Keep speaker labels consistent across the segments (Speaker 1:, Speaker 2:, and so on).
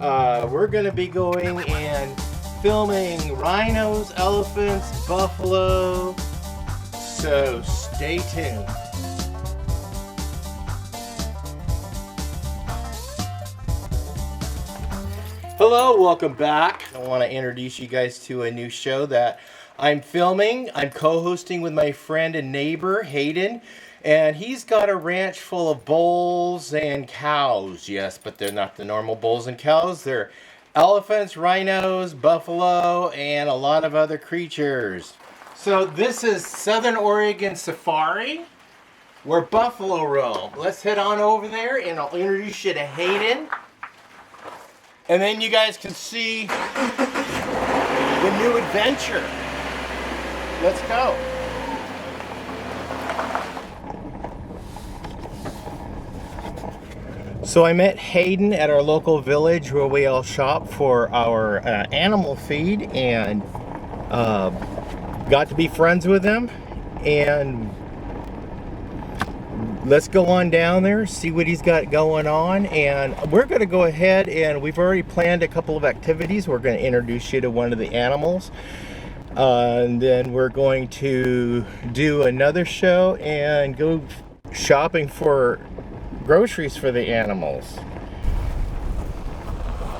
Speaker 1: We're going to be going and filming rhinos, elephants, buffalo, so stay tuned. Hello, welcome back. I want to introduce you guys to a new show that I'm filming. I'm co-hosting with my friend and neighbor, Hayden, and he's got a ranch full of bulls and cows. Yes, but they're not the normal bulls and cows. They're elephants, rhinos, buffalo, and a lot of other creatures. So this is Southern Oregon Safari, where buffalo roam. Let's head on over there and I'll introduce you to Hayden. And then you guys can see the new adventure. Let's go. So I met Hayden at our local village where we all shop for our animal feed, and got to be friends with him. And let's go on down there, see what he's got going on, and we're going to go ahead and we've already planned a couple of activities. We're going to introduce you to one of the animals, and then we're going to do another show and go shopping for groceries for the animals.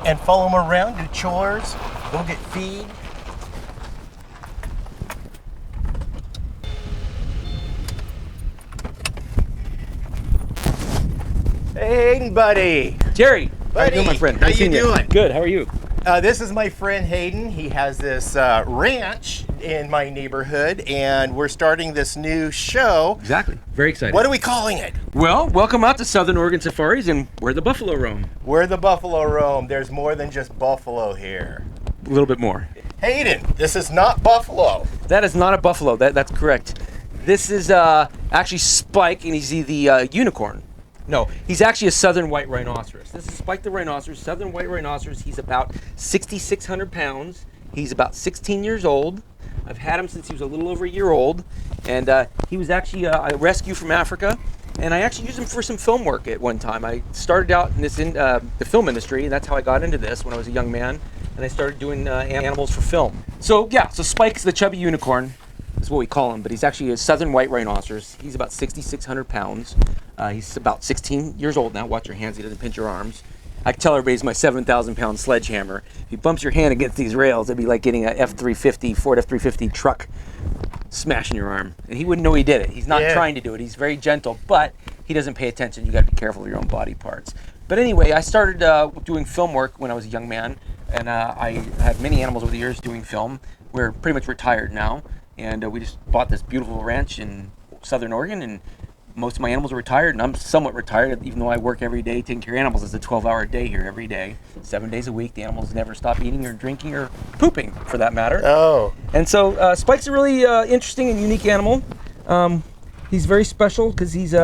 Speaker 1: And follow them around, do chores, go get feed. Hey, buddy.
Speaker 2: Jerry,
Speaker 1: buddy,
Speaker 2: how you doing, my friend?
Speaker 1: How you doing?
Speaker 2: Good. How are you?
Speaker 1: This is my friend Hayden. He has this ranch in my neighborhood, and we're starting this new show.
Speaker 2: Exactly. Very excited.
Speaker 1: What are we calling it?
Speaker 2: Well, welcome out to Southern Oregon Safaris and where the buffalo roam.
Speaker 1: Where the buffalo roam. There's more than just buffalo here.
Speaker 2: A little bit more.
Speaker 1: Hayden, this is not buffalo.
Speaker 2: That is not a buffalo. That's correct. This is actually Spike, and he's the unicorn. No, he's actually a southern white rhinoceros. This is Spike the rhinoceros, southern white rhinoceros. He's about 6,600 pounds. He's about 16 years old. I've had him since he was a little over a year old. And he was actually a rescue from Africa. And I actually used him for some film work at one time. I started out in this the film industry, and that's how I got into this when I was a young man. And I started doing animals for film. So yeah, so Spike's the chubby unicorn. Is what we call him, but he's actually a southern white rhinoceros. He's about 6,600 pounds. He's about 16 years old now. Watch your hands, he doesn't pinch your arms. I can tell everybody he's my 7,000 pound sledgehammer. If he bumps your hand against these rails, it'd be like getting a F-350, Ford F-350 truck smashing your arm. And he wouldn't know he did it. He's not trying to do it. He's very gentle, but he doesn't pay attention. You gotta be careful of your own body parts. But anyway, I started doing film work when I was a young man, and I had many animals over the years doing film. We're pretty much retired now. And we just bought this beautiful ranch in Southern Oregon, and most of my animals are retired, and I'm somewhat retired, even though I work every day taking care of animals. It's a 12-hour day here every day, 7 days a week. The animals never stop eating or drinking or pooping, for that matter.
Speaker 1: Oh.
Speaker 2: And so Spike's a really interesting and unique animal. He's very special because he's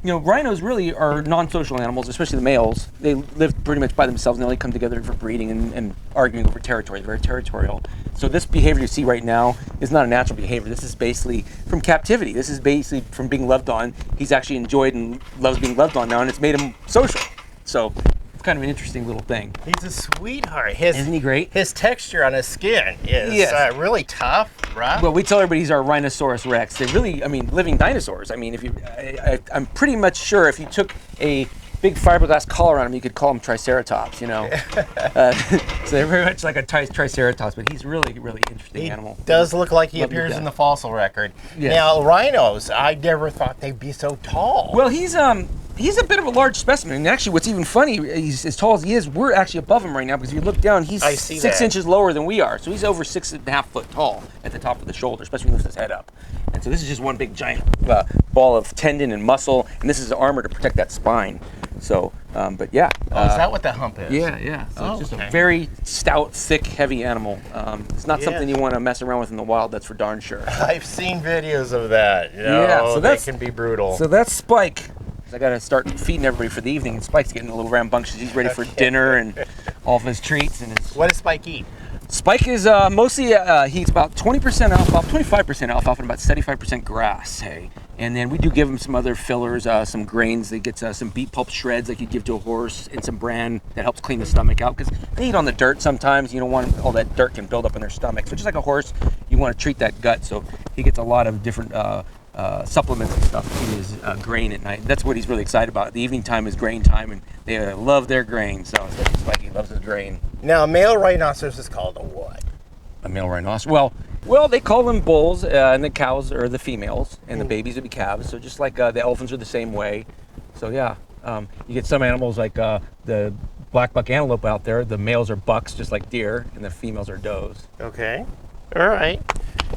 Speaker 2: rhinos really are non-social animals, especially the males. They live pretty much by themselves, and they only come together for breeding and arguing over territory. They're very territorial. So this behavior you see right now is not a natural behavior. This is basically from captivity. This is basically from being loved on. He's actually enjoyed and loves being loved on now, and it's made him social. So it's kind of an interesting little thing.
Speaker 1: He's a sweetheart.
Speaker 2: Isn't he great?
Speaker 1: His texture on his skin is really tough, right?
Speaker 2: Well, we tell everybody he's our Rhinoceros Rex. They're really, living dinosaurs. I'm pretty much sure if you took a big fiberglass collar on him, you could call him Triceratops, So they're very much like a Triceratops, but he's really, really interesting animal.
Speaker 1: Does look like he appears in the fossil record. Yes. Now, rhinos, I never thought they'd be so tall.
Speaker 2: Well, he's a bit of a large specimen, and actually what's even funny, he's as tall as he is, we're actually above him right now, because if you look down, he's 6 inches lower than we are, so he's over 6.5 foot tall at the top of the shoulder, especially when he lifts his head up. And so this is just one big giant ball of tendon and muscle, and this is the armor to protect that spine. So, but yeah.
Speaker 1: Is that what the hump is?
Speaker 2: Yeah. So it's just a very stout, thick, heavy animal. It's not something you want to mess around with in the wild, that's for darn sure.
Speaker 1: I've seen videos of that. So they can be brutal.
Speaker 2: So that's Spike. I got to start feeding everybody for the evening, and Spike's getting a little rambunctious. He's ready for dinner and all of his treats. And his...
Speaker 1: What does Spike eat?
Speaker 2: Spike is mostly, he eats about 20% alfalfa, 25% alfalfa, and about 75% grass hay. And then we do give them some other fillers, some grains. They get some beet pulp shreds like you give to a horse, and some bran that helps clean the stomach out, because they eat on the dirt sometimes. You don't want all that dirt can build up in their stomach. So just like a horse, you want to treat that gut. So he gets a lot of different supplements and stuff in his grain at night. That's what he's really excited about. The evening time is grain time, and they love their grain. So Spikey loves his grain.
Speaker 1: Now, a male rhinoceros is called a what?
Speaker 2: A male rhinoceros. Well, they call them bulls, and the cows are the females, and the babies would be calves. So just like the elephants are the same way. So yeah, you get some animals like the black buck antelope out there. The males are bucks, just like deer, and the females are does.
Speaker 1: Okay. All right.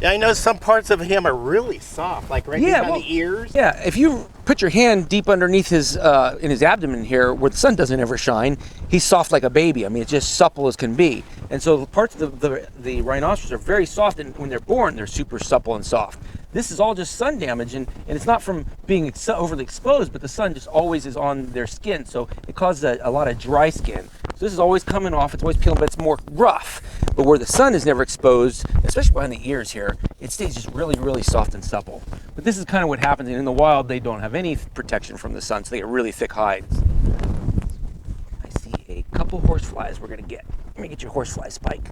Speaker 1: Yeah, I know some parts of him are really soft, like right behind the ears.
Speaker 2: Yeah, if you put your hand deep underneath his in his abdomen here, where the sun doesn't ever shine, he's soft like a baby. I mean, it's just supple as can be. And so the parts of the rhinoceros are very soft, and when they're born, they're super supple and soft. This is all just sun damage, and it's not from being overly exposed, but the sun just always is on their skin, so it causes a lot of dry skin. So this is always coming off, it's always peeling, but it's more rough. But where the sun is never exposed, especially behind the ears here, it stays just really, really soft and supple. But this is kind of what happens, and in the wild, they don't have any protection from the sun, so they get really thick hides. I see a couple horseflies we're gonna get. Let me get your horsefly, Spike.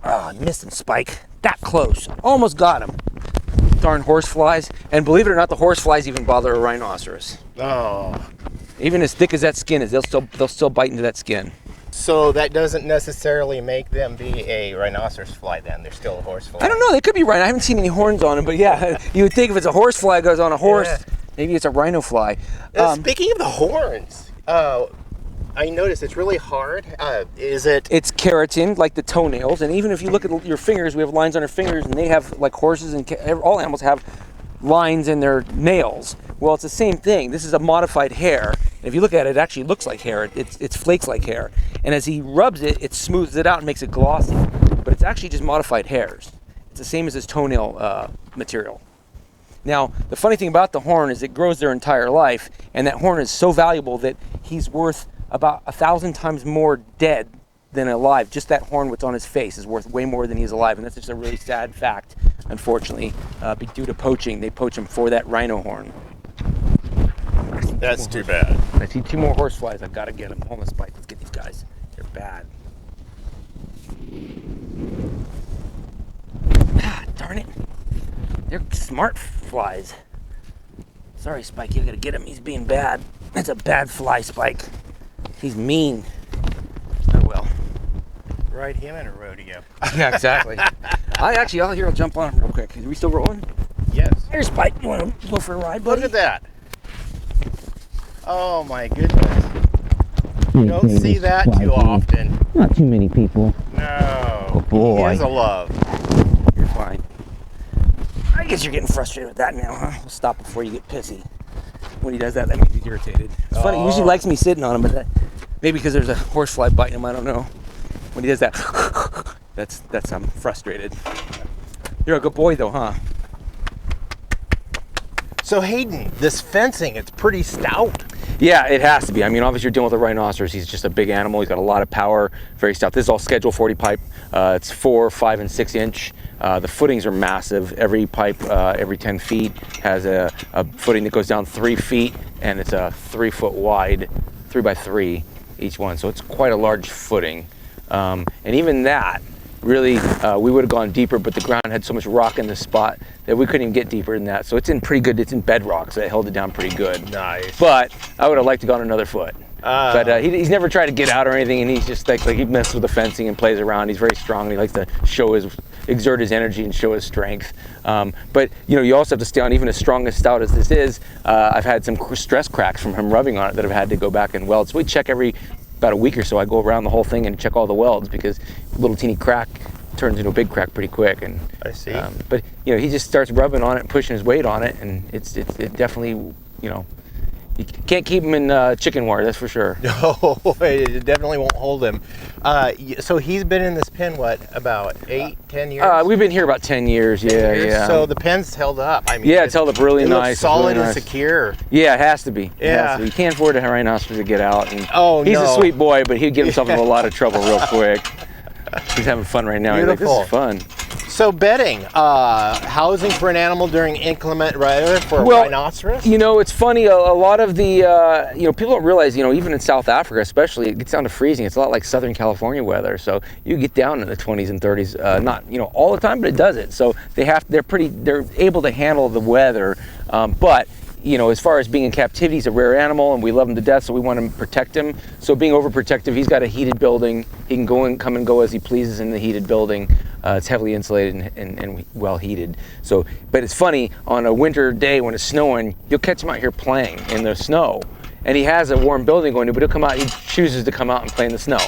Speaker 2: Oh, I missed him, Spike. That close. Almost got him. Darn horseflies. And believe it or not, the horseflies even bother a rhinoceros.
Speaker 1: Oh.
Speaker 2: Even as thick as that skin is, they'll still bite into that skin.
Speaker 1: So that doesn't necessarily make them be a rhinoceros fly then. They're still a horsefly.
Speaker 2: I don't know. They could be rhino. I haven't seen any horns on them, but yeah, you would think if it's a horsefly goes on a horse, maybe it's a rhino fly.
Speaker 1: Speaking of the horns, I noticed it's really hard. Is it?
Speaker 2: It's keratin, like the toenails, and even if you look at your fingers, we have lines on our fingers, and they have, like horses and all animals have lines in their nails. Well, it's the same thing. This is a modified hair. And if you look at it, it actually looks like hair. It's flakes like hair. And as he rubs it, it smooths it out and makes it glossy. But it's actually just modified hairs. It's the same as his toenail material. Now, the funny thing about the horn is it grows their entire life, and that horn is so valuable that he's worth about 1,000 times more dead than alive. Just that horn what's on his face is worth way more than he's alive, and that's just a really sad fact, unfortunately. Due to poaching, they poach him for that rhino horn.
Speaker 1: That's too bad.
Speaker 2: I see two more horseflies. I've got to get them. Hold on, Spike. Let's get these guys. They're bad. Ah, darn it. They're smart flies. Sorry, Spike. You got to get him. He's being bad. That's a bad fly, Spike. He's mean. Oh well.
Speaker 1: Ride him in a rodeo.
Speaker 2: Yeah, exactly. I'll jump on him real quick. Are we still rolling?
Speaker 1: Yes.
Speaker 2: Here's Spike. You want to go for a ride, buddy?
Speaker 1: Look at that. Oh my goodness. You don't see that too often.
Speaker 2: Not too many people.
Speaker 1: No.
Speaker 2: Oh boy.
Speaker 1: He is a love.
Speaker 2: You're fine. I guess you're getting frustrated with that now, huh? We'll stop before you get pissy. When he does that, that means he's irritated. It's funny, he usually likes me sitting on him, but maybe because there's a horsefly biting him, I don't know. When he does that, that's I'm frustrated. You're a good boy though, huh?
Speaker 1: So Hayden, this fencing, it's pretty stout.
Speaker 2: Yeah, it has to be. I mean, obviously you're dealing with a rhinoceros. He's just a big animal. He's got a lot of power, very stout. This is all Schedule 40 pipe. It's 4, 5, and 6 inch. The footings are massive. Every pipe, every 10 feet has a footing that goes down 3 feet, and it's a 3 foot wide, 3 by 3 each one. So it's quite a large footing. And even that, really, we would have gone deeper, but the ground had so much rock in the spot that we couldn't even get deeper than that. So it's in pretty good, it's in bedrock, so it held it down pretty good.
Speaker 1: Nice.
Speaker 2: But I would have liked to gone another foot. But he's never tried to get out or anything, and he's just like he messes with the fencing and plays around. He's very strong, and he likes to exert his energy and show his strength. But you also have to stay on, even as strong as stout as this is. I've had some stress cracks from him rubbing on it that I've had to go back and weld. So we check every about a week or so. I go around the whole thing and check all the welds, because a little teeny crack turns into a big crack pretty quick. And
Speaker 1: I see.
Speaker 2: But he just starts rubbing on it and pushing his weight on it, and it definitely you can't keep him in chicken wire, that's for sure.
Speaker 1: No, it definitely won't hold him. So he's been in this pen, what, about 8, 10 years?
Speaker 2: We've been here about 10 years, yeah.
Speaker 1: So the pen's held up. I mean,
Speaker 2: yeah, it's held up really nice.
Speaker 1: Looks solid
Speaker 2: really
Speaker 1: and
Speaker 2: nice.
Speaker 1: Secure.
Speaker 2: Yeah, it has to be.
Speaker 1: Yeah.
Speaker 2: You can't afford a rhinoceros to get out. And he's
Speaker 1: no.
Speaker 2: a sweet boy, but he'd get himself in a lot of trouble real quick. He's having fun right now.
Speaker 1: Beautiful.
Speaker 2: He's like, this is fun.
Speaker 1: So bedding, housing for an animal during inclement weather for a rhinoceros?
Speaker 2: You know, it's funny, a lot of the, you know, people don't realize, you know, even in South Africa especially, it gets down to freezing. It's a lot like Southern California weather. So you get down in the 20s and 30s, not, you know, all the time, but it does it. So they're able to handle the weather, but you know, as far as being in captivity, he's a rare animal and we love him to death, so we want to protect him. So being overprotective, he's got a heated building. He can come and go as he pleases in the heated building. It's heavily insulated and well heated. So, but it's funny, on a winter day when it's snowing, you'll catch him out here playing in the snow. And he has a warm building going to, but he'll come out, he chooses to come out and play in the snow.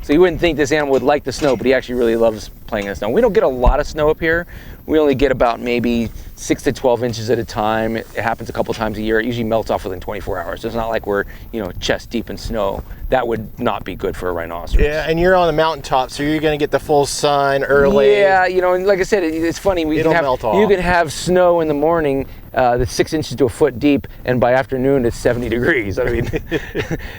Speaker 2: So you wouldn't think this animal would like the snow, but he actually really loves playing in the snow. We don't get a lot of snow up here. We only get about maybe 6 to 12 inches at a time. It happens a couple times a year. It usually melts off within 24 hours. So it's not like we're, you know, chest deep in snow. That would not be good for a rhinoceros.
Speaker 1: Yeah, and you're on the mountaintop, so you're going to get the full sun early.
Speaker 2: Yeah, you know, and like I said, it's funny. You can have snow in the morning that's 6 inches to a foot deep, and by afternoon it's 70 degrees. I mean,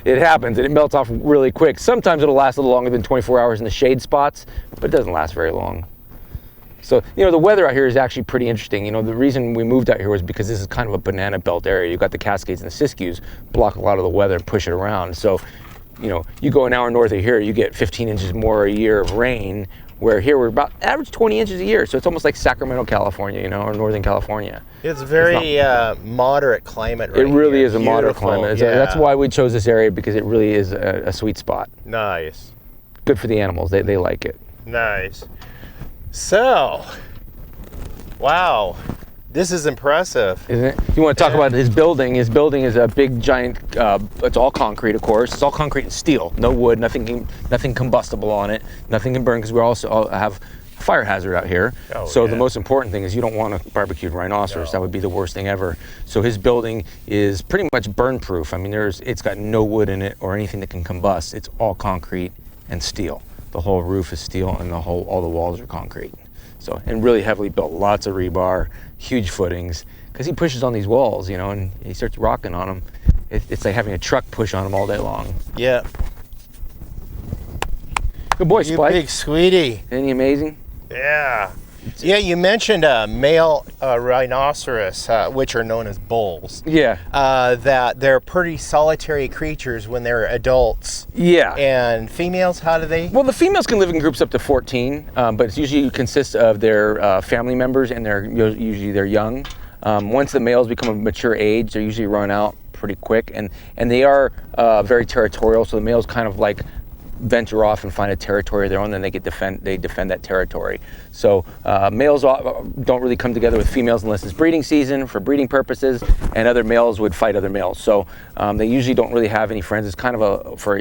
Speaker 2: it happens, and it melts off really quick. Sometimes it'll last a little longer than 24 hours in the shade spots, but it doesn't last very long. So, you know, the weather out here is actually pretty interesting. You know, the reason we moved out here was because this is kind of a banana belt area. You've got the Cascades and the Siskiyous block a lot of the weather and push it around. So, you know, you go an hour north of here, you get 15 inches more a year of rain, where here we're about average 20 inches a year. So it's almost like Sacramento, California, you know, or Northern California.
Speaker 1: It's very moderate climate right
Speaker 2: here. It really
Speaker 1: here.
Speaker 2: is a moderate climate. Yeah. That's why we chose this area, because it really is a sweet spot.
Speaker 1: Nice.
Speaker 2: Good for the animals. They like it.
Speaker 1: Nice. So, wow, this is impressive.
Speaker 2: Isn't it? You want to talk about his building? His building is a big, giant, it's all concrete, of course. It's all concrete and steel, no wood, nothing combustible on it. Nothing can burn, because we also have fire hazard out here. So the most important thing is you don't want a barbecued rhinoceros. That would be the worst thing ever. So his building is pretty much burn proof. I mean, it's got no wood in it or anything that can combust. It's all concrete and steel. The whole roof is steel, and all the walls are concrete. So, and really heavily built, lots of rebar, huge footings, because he pushes on these walls, you know, and he starts rocking on them. It's like having a truck push on them all day long.
Speaker 1: Yeah.
Speaker 2: Good boy, Spike.
Speaker 1: You big sweetie.
Speaker 2: Isn't he amazing?
Speaker 1: Yeah. Yeah, you mentioned male rhinoceros, which are known as bulls.
Speaker 2: Yeah.
Speaker 1: That they're pretty solitary creatures when they're adults.
Speaker 2: Yeah.
Speaker 1: And females, how do they?
Speaker 2: Well, the females can live in groups up to 14, but it's usually consists of their family members, and usually they're young. Once the males become a mature age, they're usually run out pretty quick, and they are very territorial. So the males kind of like venture off and find a territory of their own, then they defend that territory. So males don't really come together with females unless it's breeding season for breeding purposes, and other males would fight other males. So they usually don't really have any friends. It's kind of for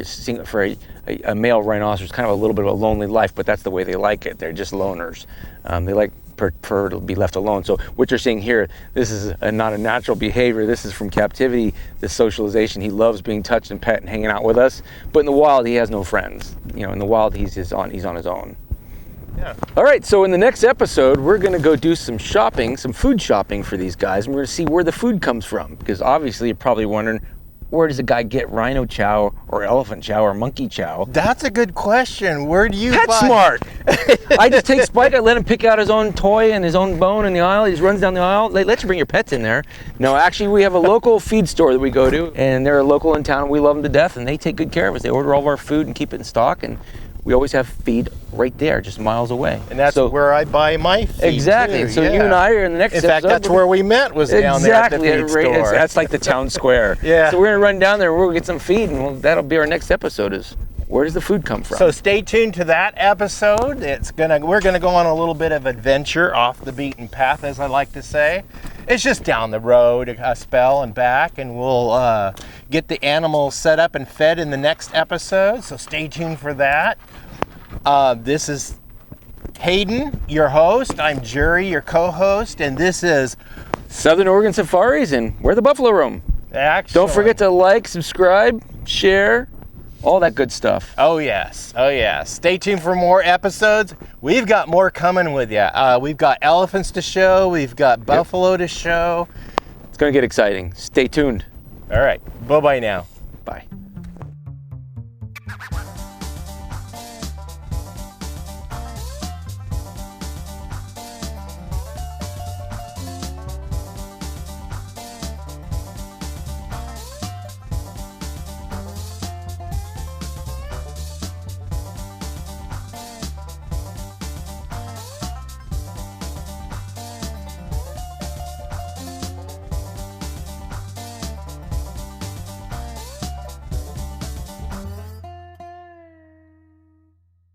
Speaker 2: a male rhinoceros, kind of a little bit of a lonely life, but that's the way they like it. They're just loners. They prefer to be left alone. So what you're seeing here, this is not a natural behavior. This is from captivity, this socialization. He loves being touched and pet and hanging out with us, but in the wild he has no friends. You know, in the wild he's on his own. Yeah. All right, so in the next episode we're going to go do some shopping, some food shopping for these guys, and we're going to see where the food comes from, because obviously you're probably wondering, where does a guy get rhino chow or elephant chow or monkey chow?
Speaker 1: That's a good question. Where do you
Speaker 2: buy? That's smart. I just take Spike, I let him pick out his own toy and his own bone in the aisle. He just runs down the aisle. They let you bring your pets in there. No, actually, we have a local feed store that we go to, and they're a local in town. We love them to death, and they take good care of us. They order all of our food and keep it in stock, and we always have feed right there, just miles away.
Speaker 1: And that's where I buy my feed.
Speaker 2: Exactly.
Speaker 1: Too.
Speaker 2: So you and I are in the next episode.
Speaker 1: In fact, that's where we met, was down there at the feed store.
Speaker 2: That's like the town square.
Speaker 1: Yeah.
Speaker 2: So we're going to run down there, we'll get some feed, and that'll be our next episode, is where does the food come from?
Speaker 1: So stay tuned to that episode. We're gonna go on a little bit of adventure off the beaten path, as I like to say. It's just down the road a spell and back, and we'll get the animals set up and fed in the next episode. So stay tuned for that. This is Hayden, your host. I'm Jerry, your co-host, and this is
Speaker 2: Southern Oregon Safaris, and we're the buffalo roam.
Speaker 1: Excellent.
Speaker 2: Don't forget to like, subscribe, share, all that good stuff.
Speaker 1: Oh yes, oh yes. Stay tuned for more episodes. We've got more coming with you. We've got elephants to show. We've got buffalo to show.
Speaker 2: It's going to get exciting. Stay tuned.
Speaker 1: All right. Bye-bye now.
Speaker 2: Bye.